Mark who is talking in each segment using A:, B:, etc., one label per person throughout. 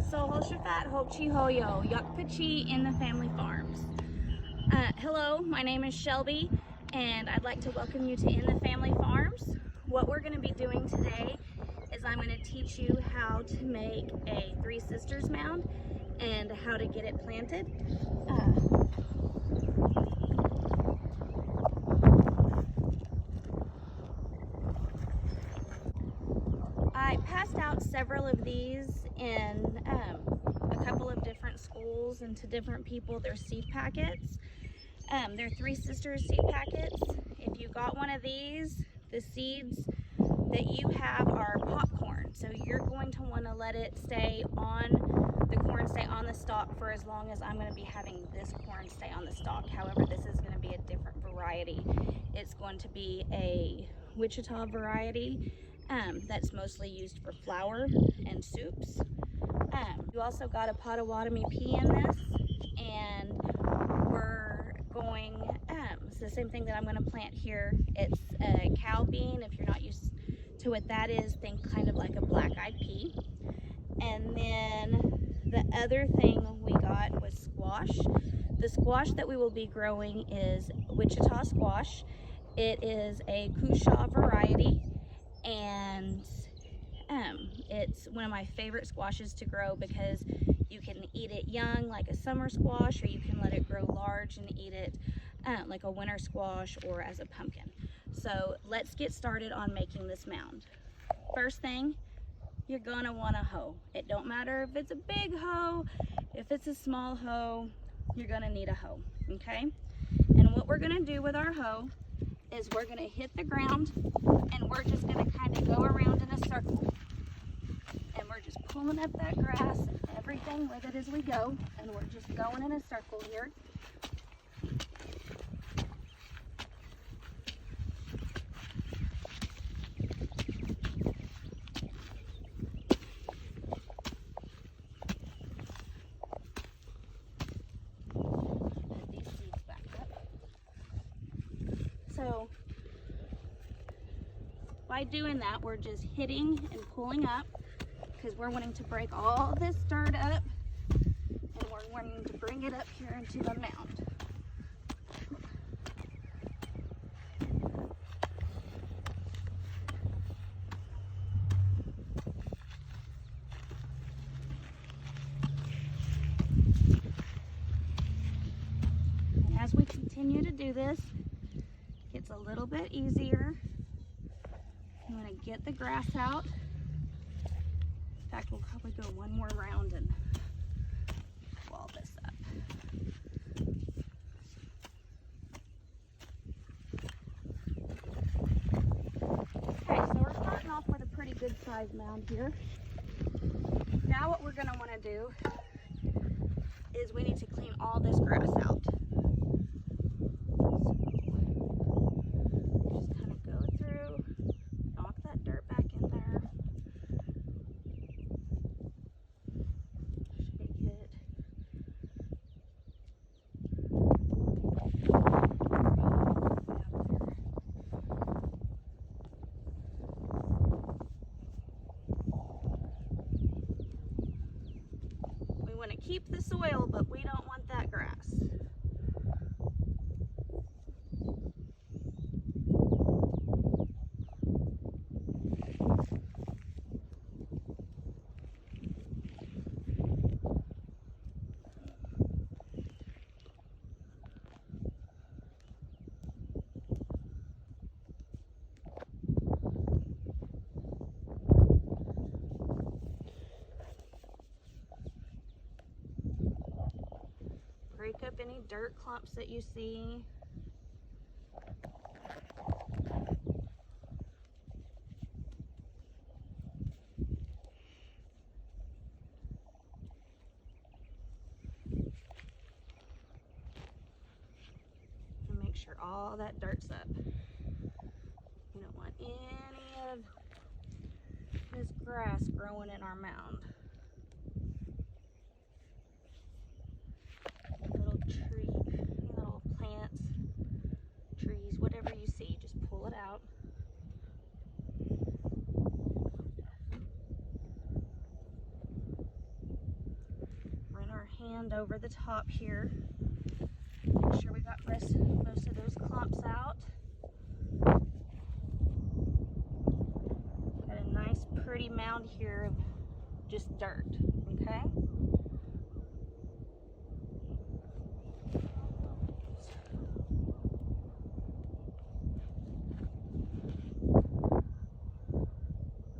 A: Soholshafat Hokchi Hoyo, Yukpachi in the Family Farms. Hello, my name is Shelby, and I'd like to welcome you to In the Family Farms. What we're going to be doing today is I'm going to teach you how to make a Three Sisters mound and how to get it planted. I passed out several of these in a couple of different schools and to different people. They're seed packets. They're Three Sisters seed packets. If you got one of these, the seeds that you have are popcorn. So you're going to want to let it stay on, the corn stay on the stalk for as long as I'm going to be having this corn stay on the stalk. However, this is going to be a different variety. It's going to be a Wichita variety. That's mostly used for flour and soups. You also got a Potawatomi pea in this, and we're going, it's the same thing that I'm going to plant here. It's a cow bean. If you're not used to what that is, think kind of like a black-eyed pea. And then the other thing we got was squash. The squash that we will be growing is Wichita squash. It is a Cushaw variety, and it's one of my favorite squashes to grow because you can eat it young like a summer squash, or you can let it grow large and eat it like a winter squash or as a pumpkin. So let's get started on making this mound. First thing, you're gonna want a hoe. It don't matter if it's a big hoe, if it's a small hoe, you're gonna need a hoe, okay? And what we're gonna do with our hoe is we're gonna hit the ground, and we're just gonna kind of go around in a circle. And we're just pulling up that grass and everything with it as we go. And we're just going in a circle here. Put these seeds back up. So by doing that, we're just hitting and pulling up because we're wanting to break all this dirt up, and we're wanting to bring it up here into the mound. And as we continue to do this, it gets a little bit easier. I'm going to get the grass out. In fact, we'll probably go one more round and wall this up. Okay, so we're starting off with a pretty good sized mound here. Now what we're going to want to do is we need to clean all this grass out. Just kind of go through, knock that dirt back in there. We want to keep the soil, but we don't want that grass. Break up any dirt clumps that you see. And make sure all that dirt's up. We don't want any of this grass growing in our mound. Little tree, little plants, trees, whatever you see, just pull it out. sand over the top here. Make sure we got most of those clumps out. Got a nice pretty mound here of just dirt, okay?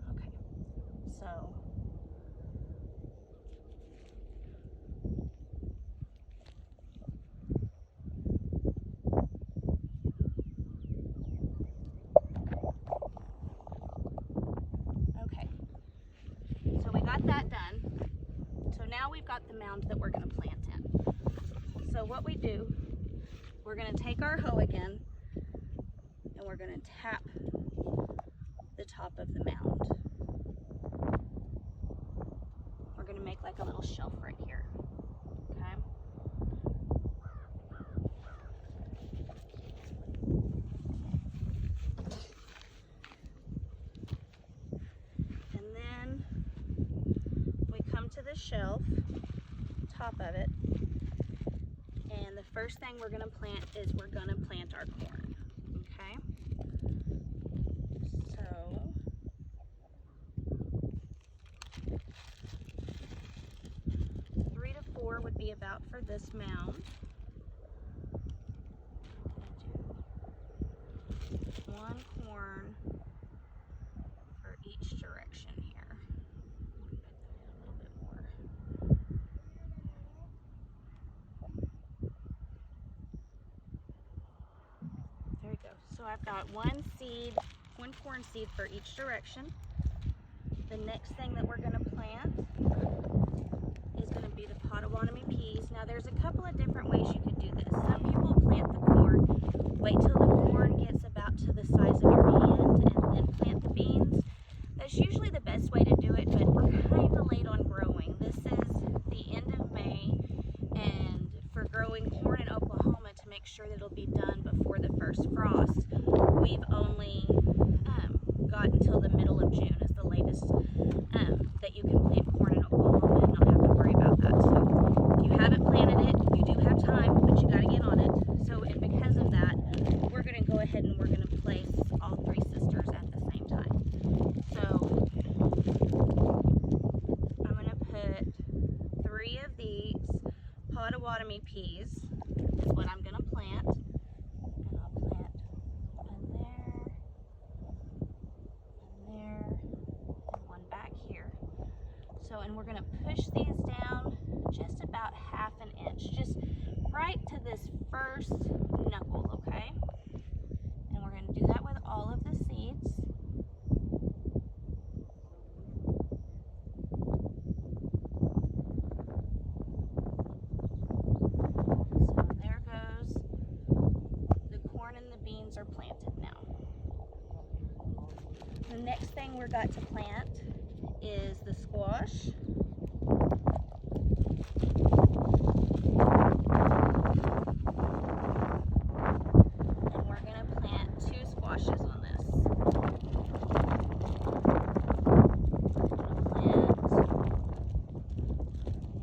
A: Okay, so that done. So now we've got the mound that we're going to plant in. So what we do, we're going to take our hoe again and we're going to tap the top of the mound. We're going to make like a little shelf right here. Okay? To the shelf, top of it, and the first thing we're going to plant is we're going to plant our corn. Okay, so three to four would be about for this mound. One corn for each direction here. So I've got one corn seed for each direction. The next thing that we're going to plant is going to be the Potawatomi peas. Now there's a couple of different ways you could do this. Some people plant the corn, wait till the corn gets about to the size of your hand, and then plant the beans. That's usually the best way to do it, but we're kind of late on growing. This is the end of May, and for growing corn in Oklahoma, to make sure that it'll be done before the first frost, we've only got until the middle of June is the latest that you can plant corn in Oklahoma and not have to worry about that. So if you haven't planted it, you do have time, but you got to get on it. So and because of that, we're going to go ahead and we're going to place all three sisters at the same time. So I'm going to put 3 of these Potawatomi peas is what I'm going to plant. And I'll plant one there, and one back here. So, and we're going to push these down just about ½ an inch, just right to this first knuckle, okay? And we're going to do that with all of the seeds. So there goes the corn and the beans are planted now. The next thing we're got to plant is the squash. And we're going to plant 2 squashes on this. We're going to plant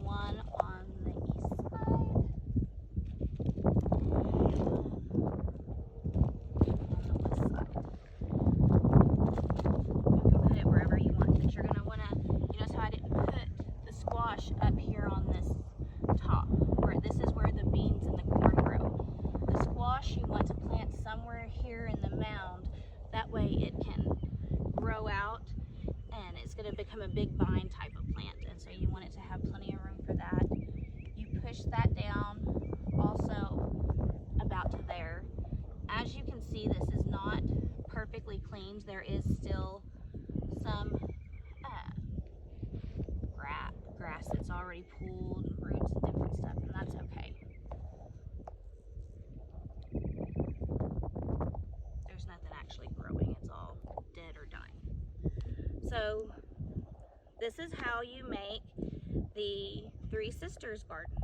A: one on the east side and on the west side. You can put it wherever you want, but you're going to want to, you notice how I didn't put the squash up here on this top, where this is where the beans and the corn grow. The squash you want to plant somewhere here in the mound, that way it can grow out and it's going to become a big vine type of plant, and so you want it to have plenty of room for that. You push that down also about to there. As you can see, this is not perfectly cleaned. There is still some grass that's already pulled, and roots and different stuff, and that's okay. There's nothing actually growing, it's all dead or dying. So this is how you make the Three Sisters garden.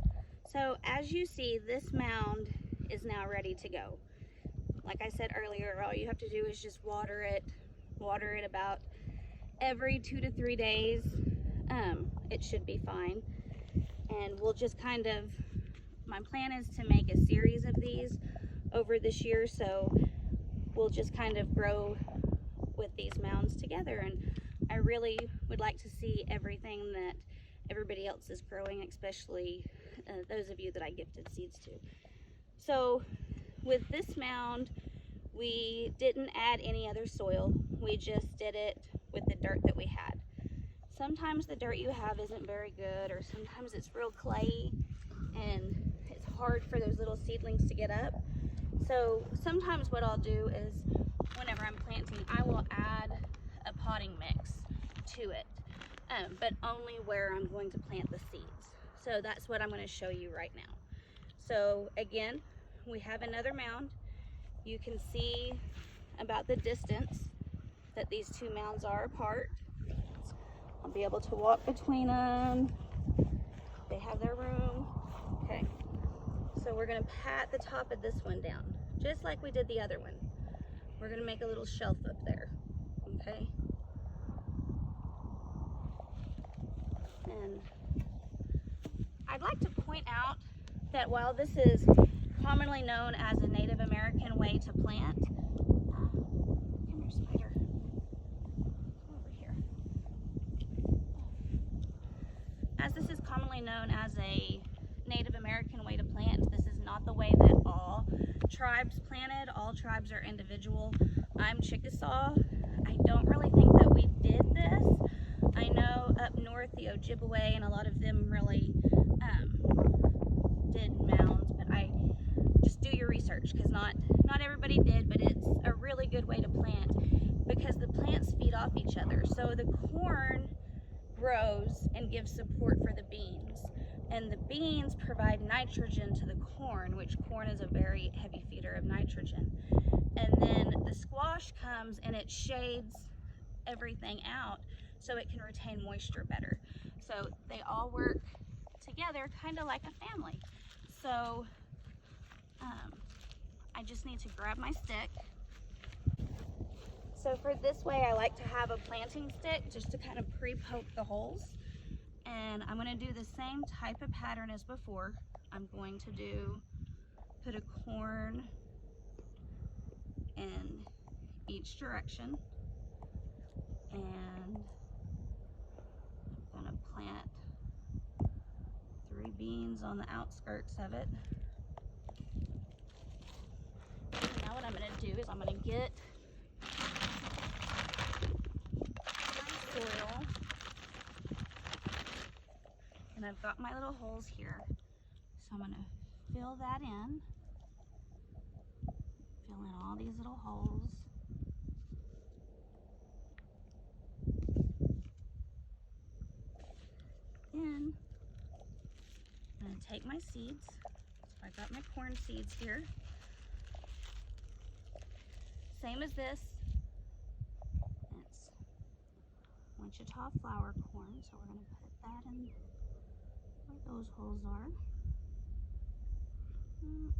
A: So as you see, this mound is now ready to go. Like I said earlier, all you have to do is just water it about every 2 to 3 days. It should be fine. and we'll just kind of, my plan is to make a series of these over this year, so we'll just kind of grow with these mounds together. And I really would like to see everything that everybody else is growing, especially those of you that I gifted seeds to. So with this mound, we didn't add any other soil. We just did it with the dirt that we had. Sometimes the dirt you have isn't very good, or sometimes it's real clayey and it's hard for those little seedlings to get up. So sometimes what I'll do is, whenever I'm planting, I will add a potting mix to it, but only where I'm going to plant the seeds. So that's what I'm going to show you right now. So again, we have another mound. You can see about the distance that these two mounds are apart. I'll be able to walk between them. They have their room. Okay, so we're gonna pat the top of this one down, just like we did the other one. We're gonna make a little shelf up there, okay? And I'd like to point out that while this is commonly known as a Native American way to plant, come here, spider, over here. As this is commonly known as a Native American way to plant, this is not the way that all tribes planted. All tribes are individual. I'm Chickasaw. I don't really think that we did this. I know up north, the Ojibwe and a lot of them really did mounds, but I just do your research, because not everybody did, but it's a really good way to plant because the plants feed off each other. So the corn grows and gives support for the beans, and the beans provide nitrogen to the corn, which corn is a very heavy feeder of nitrogen. And then the squash comes and it shades everything out so it can retain moisture better. So they all work together kind of like a family. So I just need to grab my stick. So for this way, I like to have a planting stick just to kind of pre-poke the holes. And I'm going to do the same type of pattern as before. I'm going to put a corn in each direction, and I'm going to plant 3 beans on the outskirts of it. Now what I'm going to do is I'm going to get my soil, and I've got my little holes here, so I'm going to fill that in. Fill in all these little holes. Then I'm going to take my seeds. So I got my corn seeds here. Same as this. It's Wichita flour corn, so we're going to put that in where those holes are. Same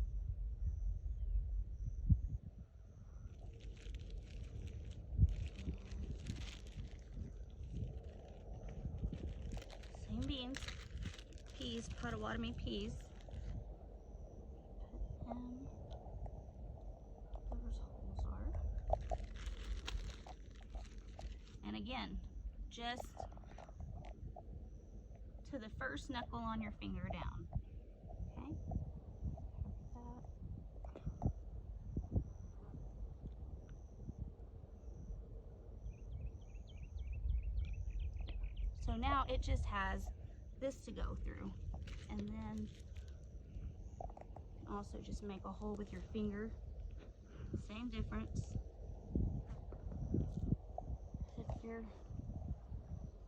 A: beans, peas, Potawatomi peas. Put in where those holes are. And again, just to the first knuckle on your finger down. Okay? So now it just has this to go through. And then also just make a hole with your finger. Same difference.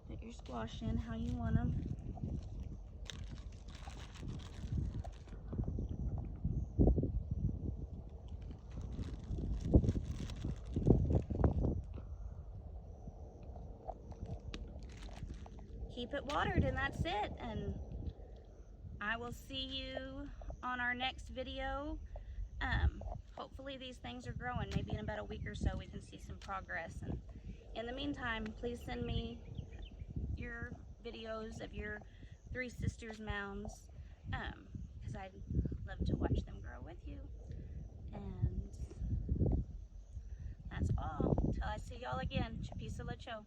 A: Fit your squash in how you want them. Keep it watered, and that's it. And I will see you on our next video. Hopefully these things are growing. Maybe in about a week or so we can see some progress. And in the meantime, please send me your videos of your Three Sisters mounds, because I'd love to watch them grow with you. And that's all. Till I see y'all again. Chapisa Lacho.